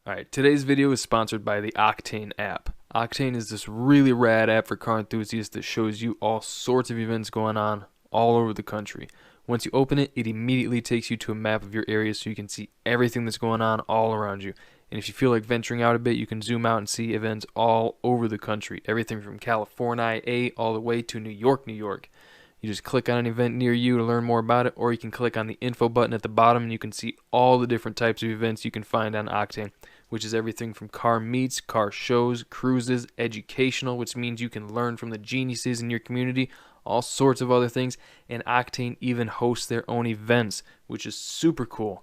Alright, today's video is sponsored by the Octane app. Octane is this really rad app for car enthusiasts that shows you all sorts of events going on all over the country. Once you open it, it immediately takes you to a map of your area so you can see everything that's going on all around you. And if you feel like venturing out a bit, you can zoom out and see events all over the country. Everything from California all the way to New York, New York. You just click on an event near you to learn more about it, or you can click on the info button at the bottom and you can see all the different types of events you can find on Octane, which is everything from car meets, car shows, cruises, educational, which means you can learn from the geniuses in your community, all sorts of other things, and Octane even hosts their own events, which is super cool.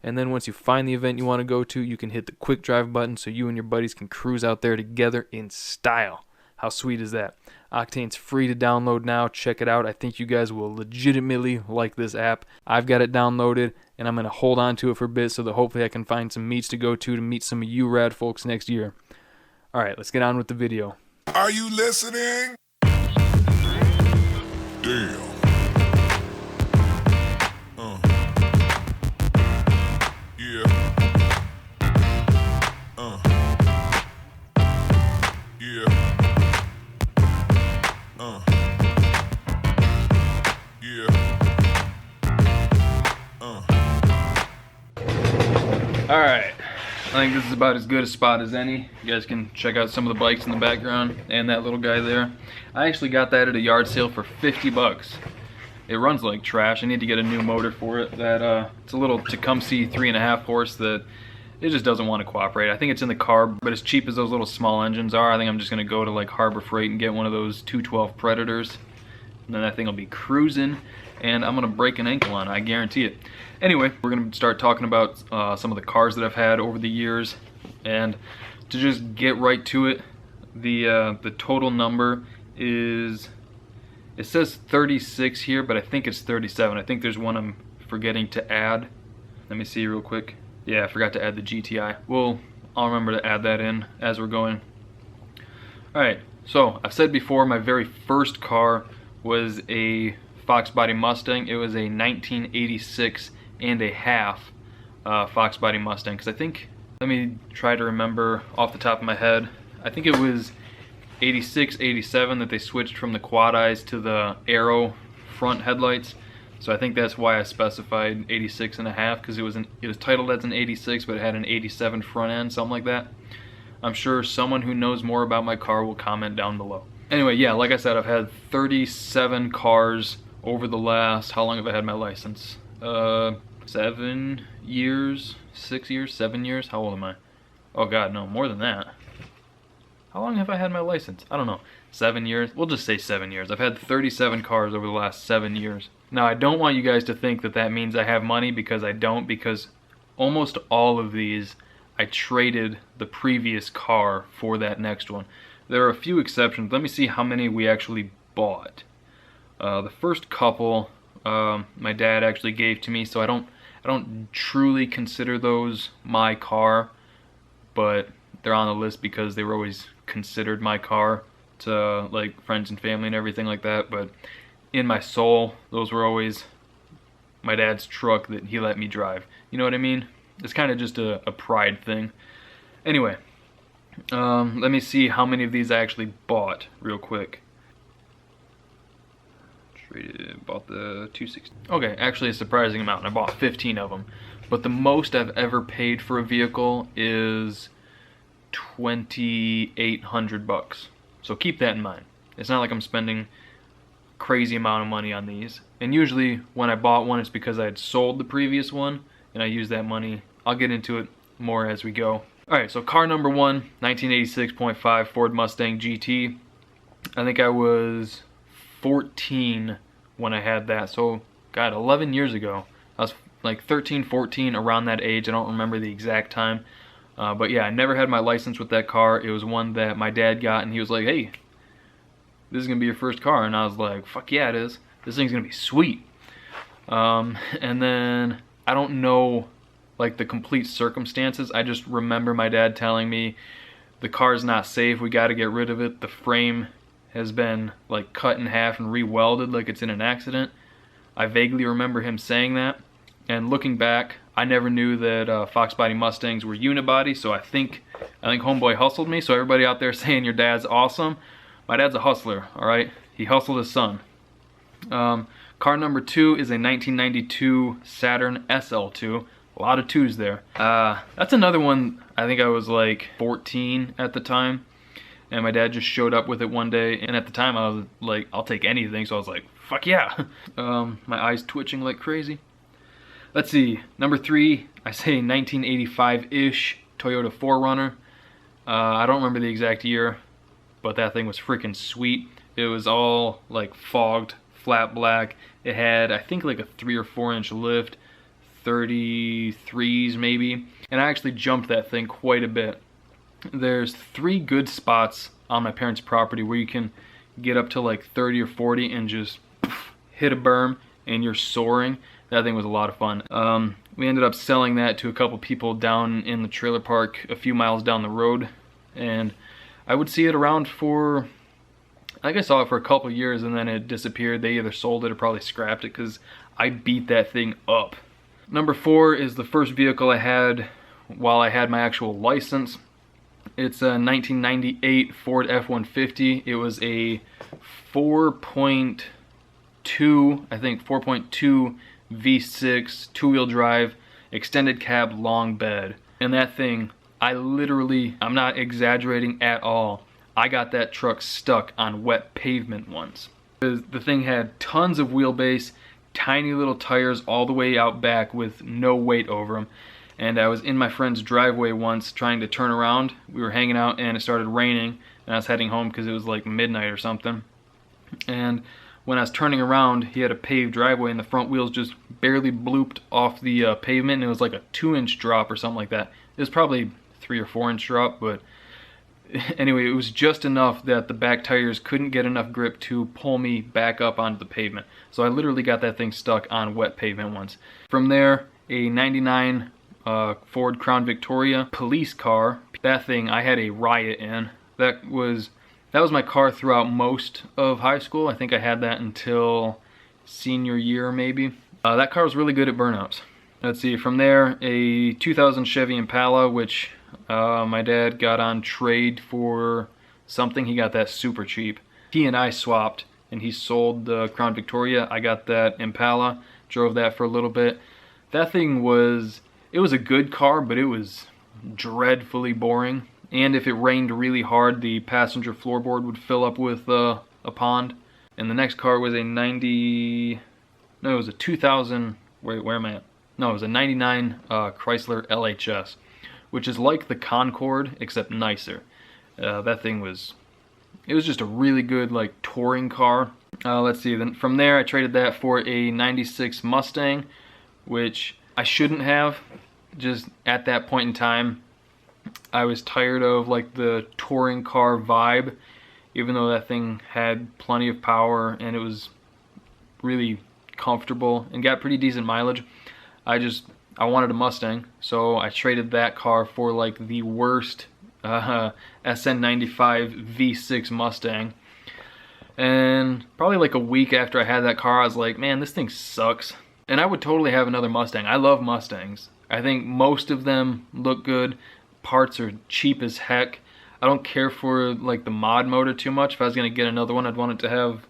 And then once you find the event you want to go to, you can hit the quick drive button so you and your buddies can cruise out there together in style. How sweet is that? Octane's free to download now. Check it out. I think you guys will legitimately like this app. I've got it downloaded, and I'm going to hold on to it for a bit so that hopefully I can find some meets to go to meet some of you rad folks next year. All right, let's get on with the video. Are you listening? Damn. Yeah. Yeah. Yeah. All right, I think this is about as good a spot as any. You guys can check out some of the bikes in the background and that little guy there. I actually got that at a yard sale for 50 bucks. It runs like trash. I need to get a new motor for it. It's a little Tecumseh 3.5 horse that it just doesn't want to cooperate. I think it's in the carb, but as cheap as those little small engines are, I think I'm just gonna go to like Harbor Freight and get one of those 212 Predators. And then that thing will be cruising, and I'm gonna break an ankle on it, I guarantee it. Anyway, we're gonna start talking about some of the cars that I've had over the years, and to just get right to it, the total number is, it says 36 here, but I think it's 37. I think there's one I'm forgetting to add. Let me see real quick. Yeah, I forgot to add the GTI. I'll remember to add that in as we're going. Alright, so I've said before, my very first car was a Fox Body Mustang. It was a 1986 and a half Fox Body Mustang, because I think, let me try to remember off the top of my head, I think it was 86, 87 that they switched from the quad eyes to the arrow front headlights. So I think that's why I specified 86 and a half, because it was titled as an 86, but it had an 87 front end, something like that. I'm sure someone who knows more about my car will comment down below. Anyway, yeah, like I said, I've had 37 cars over the last, how long have I had my license? 7 years, 6 years, 7 years? How old am I? Oh god, no, more than that. How long have I had my license? I don't know. 7 years? We'll just say 7 years. I've had 37 cars over the last 7 years. Now, I don't want you guys to think that that means I have money, because I don't, because almost all of these I traded the previous car for that next one. There are a few exceptions. Let me see how many we actually bought. The first couple my dad actually gave to me, so I don't truly consider those my car, but they're on the list because they were always considered my car to like friends and family and everything like that. But in my soul, those were always my dad's truck that he let me drive. You know what I mean? It's kind of just a pride thing. Anyway, let me see how many of these I actually bought real quick. Bought the 260. Okay, actually a surprising amount. I bought 15 of them. But the most I've ever paid for a vehicle is 2,800 bucks. So keep that in mind. It's not like I'm spending a crazy amount of money on these. And usually when I bought one, it's because I had sold the previous one and I used that money. I'll get into it more as we go. Alright, so car number one, 1986.5 Ford Mustang GT. I think I was 14 when I had that. So, God, 11 years ago. I was like 13, 14, around that age. I don't remember the exact time. But yeah, I never had my license with that car. It was one that my dad got, and he was like, hey, this is going to be your first car. And I was like, fuck yeah, it is. This thing's going to be sweet. And then, I don't know like the complete circumstances. I just remember my dad telling me the car's not safe, we got to get rid of it. The frame has been like cut in half and re-welded like it's in an accident. I vaguely remember him saying that, and looking back, I never knew that Fox body Mustangs were unibody, so I think homeboy hustled me. So everybody out there saying your dad's awesome, my dad's a hustler, all right? He hustled his son. Car number 2 is a 1992 Saturn SL2. A lot of 2s there. That's another one. I think I was like 14 at the time, and my dad just showed up with it one day, and at the time I was like, I'll take anything, so I was like, fuck yeah. My eyes twitching like crazy. Let's see, number 3, I say 1985-ish Toyota 4Runner. I don't remember the exact year, but that thing was freaking sweet. It was all like fogged, flat black. It had, I think, like a 3 or 4 inch lift, 33s maybe, and I actually jumped that thing quite a bit. There's 3 good spots on my parents' property where you can get up to like 30 or 40 and just hit a berm and you're soaring. That thing was a lot of fun. We ended up selling that to a couple people down in the trailer park a few miles down the road, and I would see it around for, I think I saw it for a couple years and then it disappeared. They either sold it or probably scrapped it because I beat that thing up. Number 4 is the first vehicle I had while I had my actual license. It's a 1998 Ford F-150. It was a 4.2, I think 4.2 V6 two-wheel drive extended cab long bed. And that thing, I literally, I'm not exaggerating at all, I got that truck stuck on wet pavement once. The thing had tons of wheelbase, tiny little tires all the way out back with no weight over them. And I was in my friend's driveway once trying to turn around. We were hanging out and it started raining, and I was heading home because it was like midnight or something. And when I was turning around, he had a paved driveway and the front wheels just barely blooped off the pavement, and it was like a 2-inch drop or something like that. It was probably 3 or 4-inch drop, but anyway, it was just enough that the back tires couldn't get enough grip to pull me back up onto the pavement. So I literally got that thing stuck on wet pavement once. From there, a 99 Ford Crown Victoria police car. That thing I had a riot in. That was my car throughout most of high school. I think I had that until senior year maybe. That car was really good at burnouts. Let's see, from there, a 2000 Chevy Impala, which my dad got on trade for something. He got that super cheap. He and I swapped, and he sold the Crown Victoria. I got that Impala, drove that for a little bit. That thing was, it was a good car, but it was dreadfully boring. And if it rained really hard, the passenger floorboard would fill up with a pond. And the next car was a 2000, where am I at? No, it was a 99 Chrysler LHS, which is like the Concorde, except nicer. That thing was, it was just a really good like touring car. Let's see, then from there I traded that for a 96 Mustang, which I shouldn't have. Just at that point in time, I was tired of like the touring car vibe, even though that thing had plenty of power and it was really comfortable and got pretty decent mileage. I wanted a Mustang, so I traded that car for like the worst SN95 V6 Mustang. And probably like a week after I had that car, I was like, man, this thing sucks. And I would totally have another Mustang. I love Mustangs. I think most of them look good. Parts are cheap as heck. I don't care for like the mod motor too much. If I was gonna get another one, I'd want it to have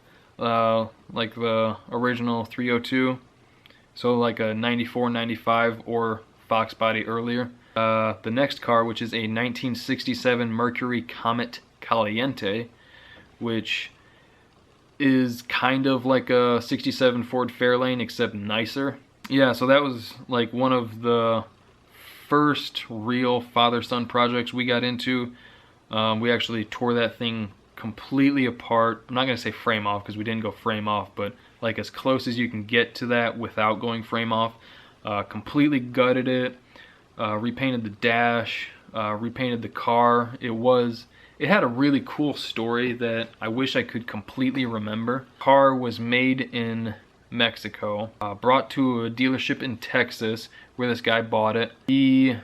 like the original 302. So like a 94, 95 or Fox body earlier. The next car, which is a 1967 Mercury Comet Caliente, which is kind of like a 67 Ford Fairlane except nicer. Yeah, so that was like one of the first real father-son projects we got into. We actually tore that thing completely apart. I'm not going to say frame off because we didn't go frame off, but like as close as you can get to that without going frame off. Completely gutted it, repainted the dash, repainted the car. It had a really cool story that I wish I could completely remember. The car was made in Mexico, brought to a dealership in Texas where this guy bought it. He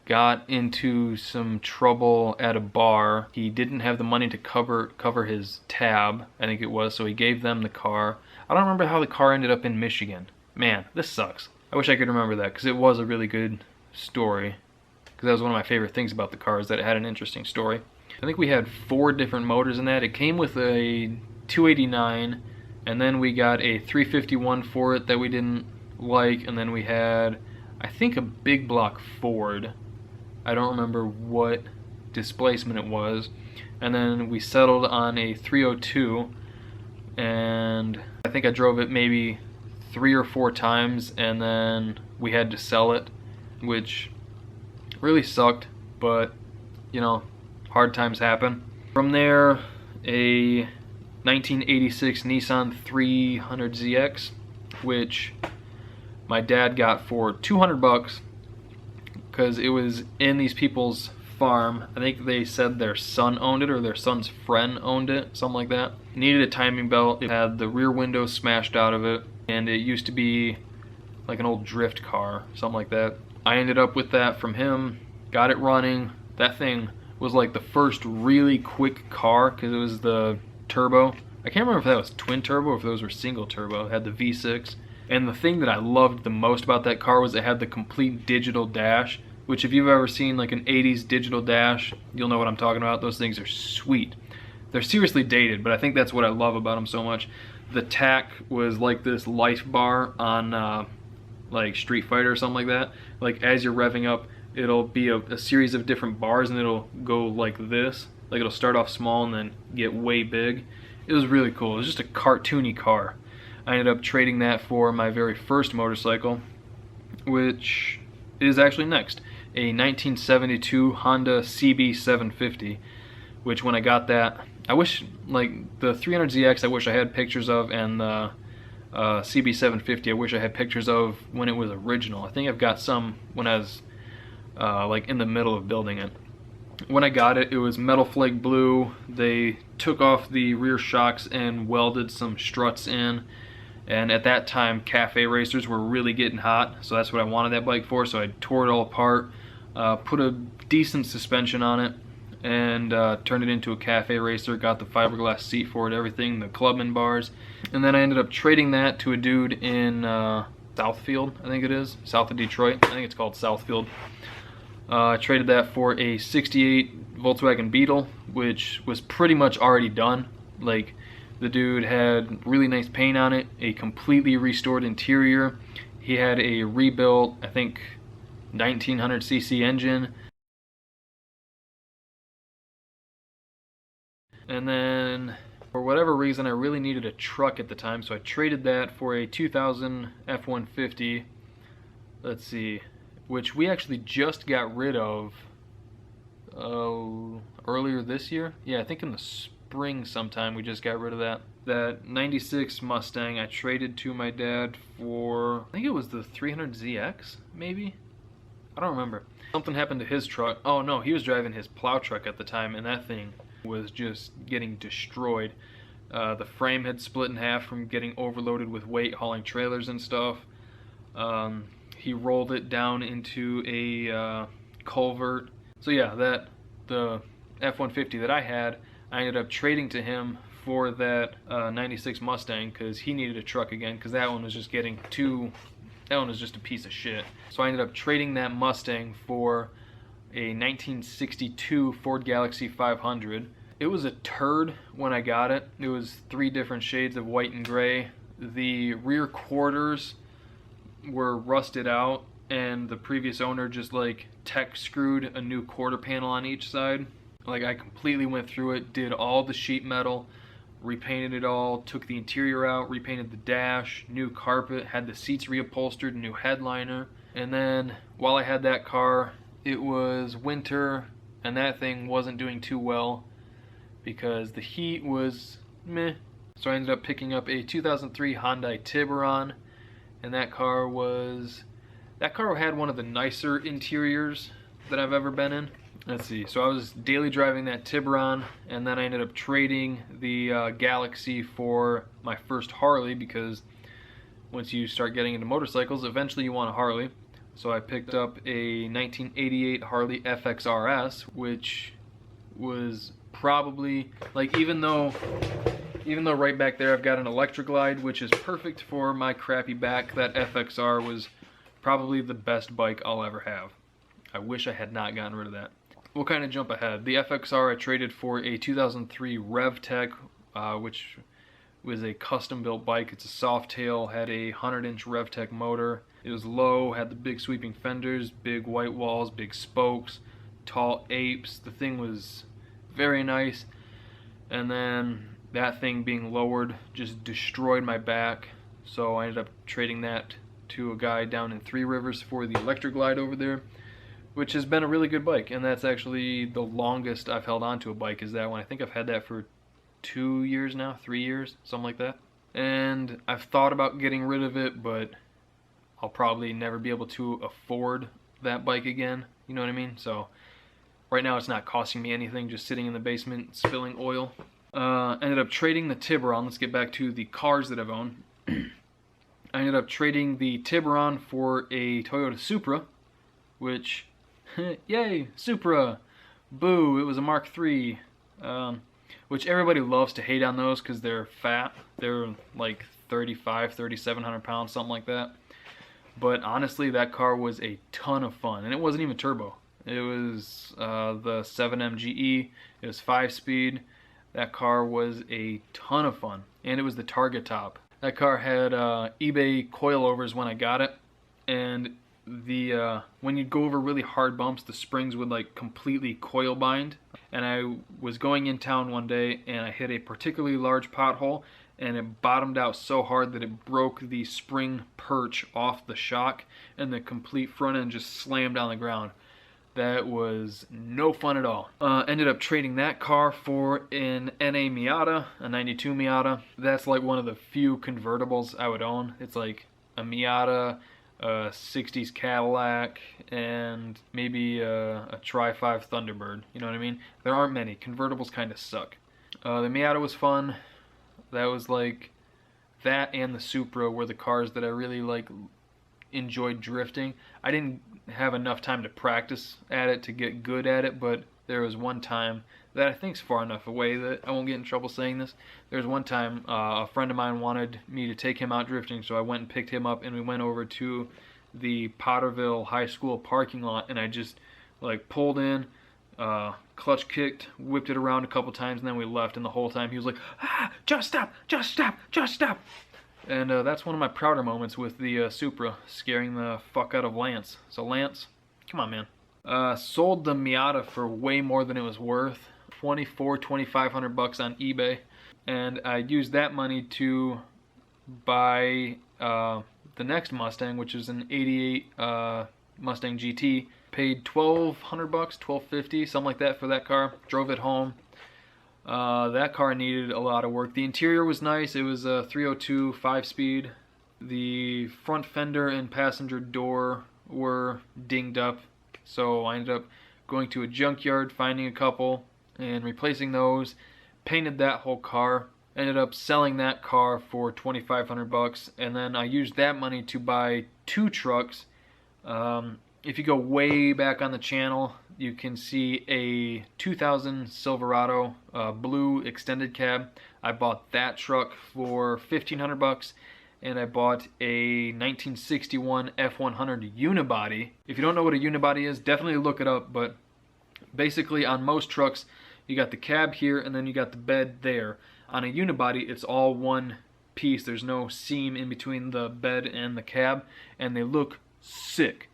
got into some trouble at a bar. He didn't have the money to cover his tab, I think it was, so he gave them the car. I don't remember how the car ended up in Michigan. Man, this sucks. I wish I could remember that because it was a really good story. Because that was one of my favorite things about the car, is that it had an interesting story. I think we had 4 different motors in that. It came with a 289, and then we got a 351 for it that we didn't like, and then we had, I think, a big block Ford. I don't remember what displacement it was. And then we settled on a 302, and I think I drove it maybe 3 or 4 times, and then we had to sell it, which really sucked, but you know, hard times happen. From there, a 1986 Nissan 300ZX, which my dad got for 200 bucks because it was in these people's farm. I think they said their son owned it or their son's friend owned it, something like that. Needed a timing belt. It had the rear window smashed out of it, and it used to be like an old drift car, something like that. I ended up with that from him, got it running. That thing was like the first really quick car because it was the turbo. I can't remember if that was twin turbo or if those were single turbo. It had the V6. And the thing that I loved the most about that car was it had the complete digital dash, which if you've ever seen like an 80s digital dash, you'll know what I'm talking about. Those things are sweet. They're seriously dated, but I think that's what I love about them so much. The tack was like this life bar on like Street Fighter or something like that. Like as you're revving up, it'll be a series of different bars, and it'll go like this. Like it'll start off small and then get way big. It was really cool. It was just a cartoony car. I ended up trading that for my very first motorcycle, which is actually next. A 1972 Honda CB750, which when I got that, I wish, like the 300ZX I wish I had pictures of, and the CB750 I wish I had pictures of when it was original. I think I've got some when I was like in the middle of building it. When I got it, it was metal flake blue. They took off the rear shocks and welded some struts in. And at that time, cafe racers were really getting hot, so that's what I wanted that bike for. So I tore it all apart, put a decent suspension on it, and turned it into a cafe racer. Got the fiberglass seat for it, everything, the Clubman bars. And then I ended up trading that to a dude in Southfield, I think it is, south of Detroit. I think it's called Southfield. I traded that for a 68 Volkswagen Beetle, which was pretty much already done. Like, the dude had really nice paint on it, a completely restored interior. He had a rebuilt, I think, 1900cc engine. And then, for whatever reason, I really needed a truck at the time, so I traded that for a 2000 F-150. Let's see, which we actually just got rid of earlier this year. Yeah, I think in the spring sometime we just got rid of that. That 96 Mustang I traded to my dad for, I think it was the 300ZX, maybe? I don't remember. Something happened to his truck. Oh no, he was driving his plow truck at the time, and that thing was just getting destroyed. The frame had split in half from getting overloaded with weight hauling trailers and stuff. He rolled it down into a culvert. So yeah, the F-150 that I had, I ended up trading to him for that 96 Mustang because he needed a truck again, because that one was just getting too, that one was just a piece of shit. So I ended up trading that Mustang for a 1962 Ford Galaxie 500. It was a turd when I got it. It was 3 different shades of white and gray. The rear quarters were rusted out, and the previous owner just like tech screwed a new quarter panel on each side. Like, I completely went through it, did all the sheet metal, repainted it all, took the interior out, repainted the dash, new carpet, had the seats reupholstered, new headliner. And then while I had that car, it was winter, and that thing wasn't doing too well because the heat was meh. So I ended up picking up a 2003 Hyundai Tiburon, and that car had one of the nicer interiors that I've ever been in. Let's see, so I was daily driving that Tiburon, and then I ended up trading the Galaxie for my first Harley, because once you start getting into motorcycles, eventually you want a Harley. So I picked up a 1988 Harley FXRS, which was probably, like, even though right back there I've got an Electra Glide, which is perfect for my crappy back, that FXR was Probably the best bike I'll ever have. I wish I had not gotten rid of that. We'll kind of jump ahead. The FXR I traded for a 2003 RevTech, which was a custom built bike. It's a soft tail, had a 100-inch RevTech motor. It was low, had the big sweeping fenders, big white walls, big spokes, tall apes. The thing was very nice. And then that thing being lowered just destroyed my back. So I ended up trading that to a guy down in Three Rivers for the Electric Glide over there, which has been a really good bike. And that's actually the longest I've held on to a bike, is that one. I think I've had that for 2 years now, 3 years, something like that. And I've thought about getting rid of it, but I'll probably never be able to afford that bike again, you know what I mean? So right now it's not costing me anything, just sitting in the basement spilling oil. Ended up trading the Tiburon. Let's get back to the cars that I've owned. I ended up trading the Tiburon for a Toyota Supra, which, yay, Supra, boo, it was a Mark III, which everybody loves to hate on those because they're fat. They're like 3,700 pounds, something like that. But honestly, that car was a ton of fun, and it wasn't even turbo. It was the 7MGE. It was 5-speed. That car was a ton of fun, and it was the Target top. That car had eBay coilovers when I got it, and the when you'd go over really hard bumps, the springs would like completely coil bind. And I was going in town one day, and I hit a particularly large pothole, and it bottomed out so hard that it broke the spring perch off the shock, and the complete front end just slammed on the ground. That was no fun at all. Ended up trading that car for an NA Miata, a 92 Miata. That's like one of the few convertibles I would own. It's like a Miata, a 60s Cadillac, and maybe a Tri-5 Thunderbird. You know what I mean? There aren't many. Convertibles kind of suck. The Miata was fun. That was like, that and the Supra were the cars that I really like enjoyed drifting. I didn't have enough time to practice at it to get good at it, but there was one time that I think's far enough away that I won't get in trouble saying this. There was one time a friend of mine wanted me to take him out drifting, so I went and picked him up, and we went over to the Potterville High School parking lot, and I just like pulled in, clutch kicked, whipped it around a couple times, and then we left. And the whole time he was like, "Ah, just stop, just stop, just stop." And that's one of my prouder moments with the Supra, scaring the fuck out of Lance. So Lance, come on, man. Sold the Miata for way more than it was worth, $2,500 on eBay, and I used that money to buy the next Mustang, which is an '88 Mustang GT. Paid $1,200, $1,250, something like that for that car. Drove it home. That car needed a lot of work. The interior was nice. It was a 302 5-speed. The front fender and passenger door were dinged up, so I ended up going to a junkyard, finding a couple, and replacing those. Painted that whole car. Ended up selling that car for $2,500, and then I used that money to buy 2 trucks. If you go way back on the channel, you can see a 2000 Silverado blue extended cab. I bought that truck for $1,500, and I bought a 1961 F100 unibody. If you don't know what a unibody is, definitely look it up, but basically on most trucks, you got the cab here, and then you got the bed there. On a unibody, it's all one piece. There's no seam in between the bed and the cab, and they look sick.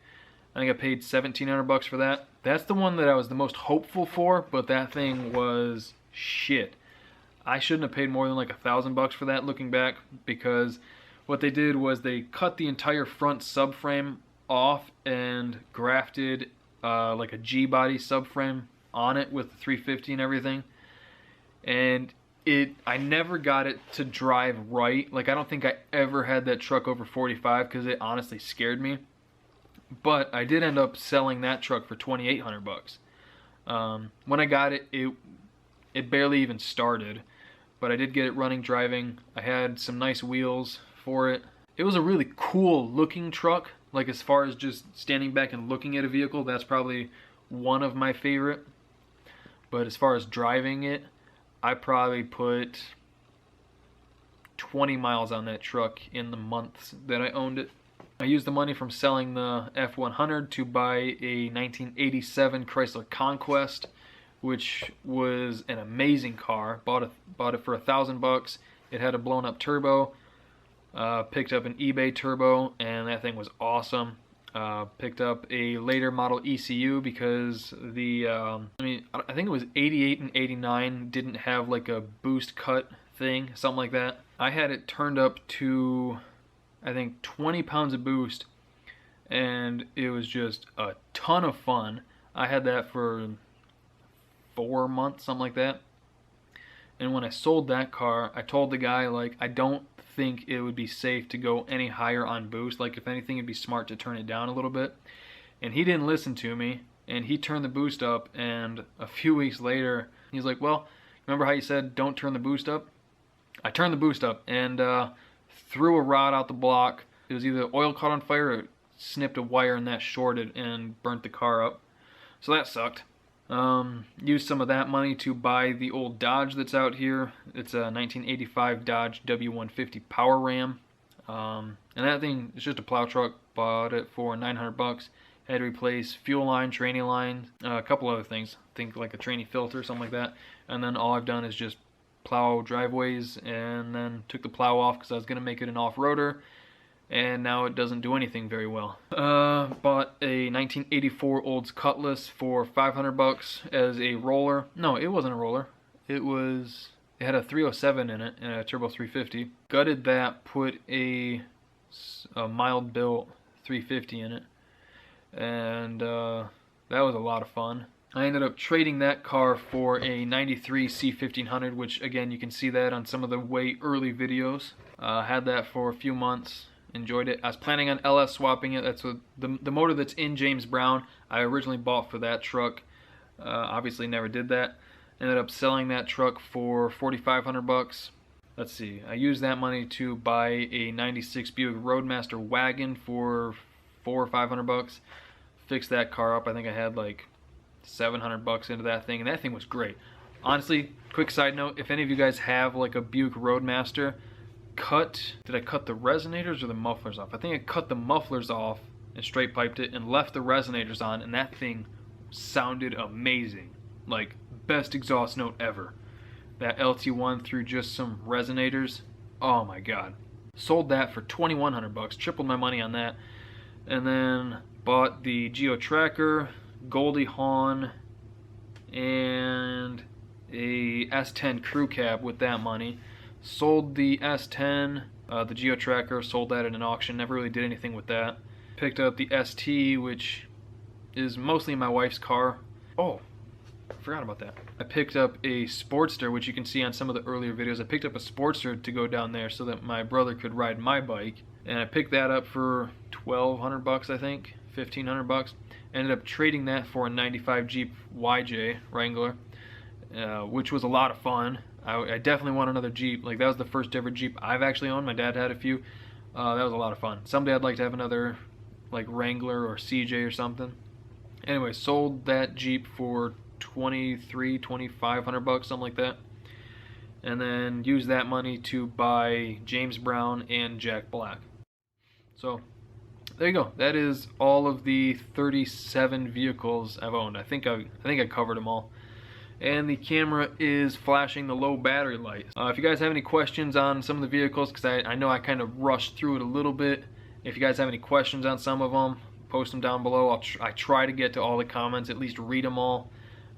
I think I paid $1,700 for that. That's the one that I was the most hopeful for, but that thing was shit. I shouldn't have paid more than like $1,000 for that looking back, because what they did was they cut the entire front subframe off and grafted like a G-body subframe on it with the 350 and everything. And I never got it to drive right. Like, I don't think I ever had that truck over 45 because it honestly scared me. But I did end up selling that truck for $2,800. When I got it, it barely even started, but I did get it running, driving. I had some nice wheels for it. It was a really cool looking truck. Like, as far as just standing back and looking at a vehicle, that's probably one of my favorite. But as far as driving it, I probably put 20 miles on that truck in the months that I owned it. I used the money from selling the F100 to buy a 1987 Chrysler Conquest, which was an amazing car. Bought it for $1,000. It had a blown up turbo. Picked up an eBay turbo, and that thing was awesome. Picked up a later model ECU because I think it was 88 and 89 didn't have like a boost cut thing, something like that. I had it turned up to, I think, 20 pounds of boost, and it was just a ton of fun. I had that for 4 months, something like that. And when I sold that car, I told the guy, like, I don't think it would be safe to go any higher on boost. Like, if anything, it'd be smart to turn it down a little bit. And he didn't listen to me, and he turned the boost up, and a few weeks later, he's like, well, remember how you said don't turn the boost up? I turned the boost up and threw a rod out the block. It was either oil caught on fire or it snipped a wire, and that shorted and burnt the car up. So that sucked. Used some of that money to buy the old Dodge that's out here. It's a 1985 Dodge W150 Power Ram. And that thing is just a plow truck. Bought it for $900. Had to replace fuel line, tranny line, a couple other things. I think like a tranny filter, something like that. And then all I've done is just plow driveways, and then took the plow off because I was going to make it an off-roader. And now it doesn't do anything very well. Bought a 1984 Olds Cutlass for $500 as a roller. No, it wasn't a roller. It had a 307 in it and a turbo 350. Gutted that, put a mild built 350 in it, and that was a lot of fun. I ended up trading that car for a 93 C1500, which again you can see that on some of the way early videos. Had that for a few months. Enjoyed it. I was planning on LS swapping it. That's what the motor that's in James Brown I originally bought for that truck. Obviously never did that. Ended up selling that truck for $4,500. Let's see, I used that money to buy a 96 Buick Roadmaster wagon for $400 or $500. Fixed that car up. I think I had like $700 into that thing, and that thing was great. Honestly, quick side note, if any of you guys have like a Buick Roadmaster, did I cut the resonators or the mufflers off? I think I cut the mufflers off and straight piped it and left the resonators on, and that thing sounded amazing. Like, best exhaust note ever. That LT1 through just some resonators, oh my god. Sold that for $2,100, tripled my money on that. And then bought the Geo Tracker, Goldie Hawn, and a S10 crew cab with that money. Sold the S10, the Geo Tracker, sold that at an auction, never really did anything with that. Picked up the ST, which is mostly my wife's car. Oh, I forgot about that. I picked up a Sportster, which you can see on some of the earlier videos. I picked up a Sportster to go down there so that my brother could ride my bike. And I picked that up for $1,200, I think, $1,500. Ended up trading that for a 95 Jeep YJ Wrangler, which was a lot of fun. I definitely want another Jeep. Like, that was the first ever Jeep I've actually owned. My dad had a few. That was a lot of fun. Someday I'd like to have another like Wrangler or CJ or something. Anyway, sold that Jeep for $2,300, $2,500, something like that. And then used that money to buy James Brown and Jack Black. So there you go. That is all of the 37 vehicles I've owned. I think I covered them all. And the camera is flashing the low battery light. If you guys have any questions on some of the vehicles, because I know I kind of rushed through it a little bit. If you guys have any questions on some of them, post them down below. I try to get to all the comments, at least read them all.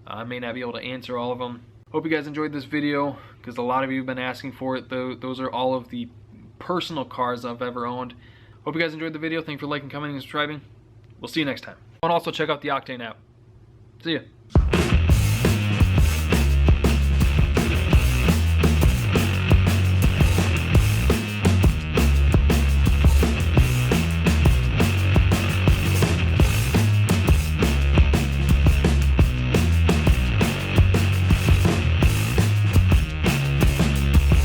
I may not be able to answer all of them. Hope you guys enjoyed this video, because a lot of you have been asking for it. Those are all of the personal cars I've ever owned. Hope you guys enjoyed the video. Thank you for liking, commenting, and subscribing. We'll see you next time. And also check out the Octane app. See ya.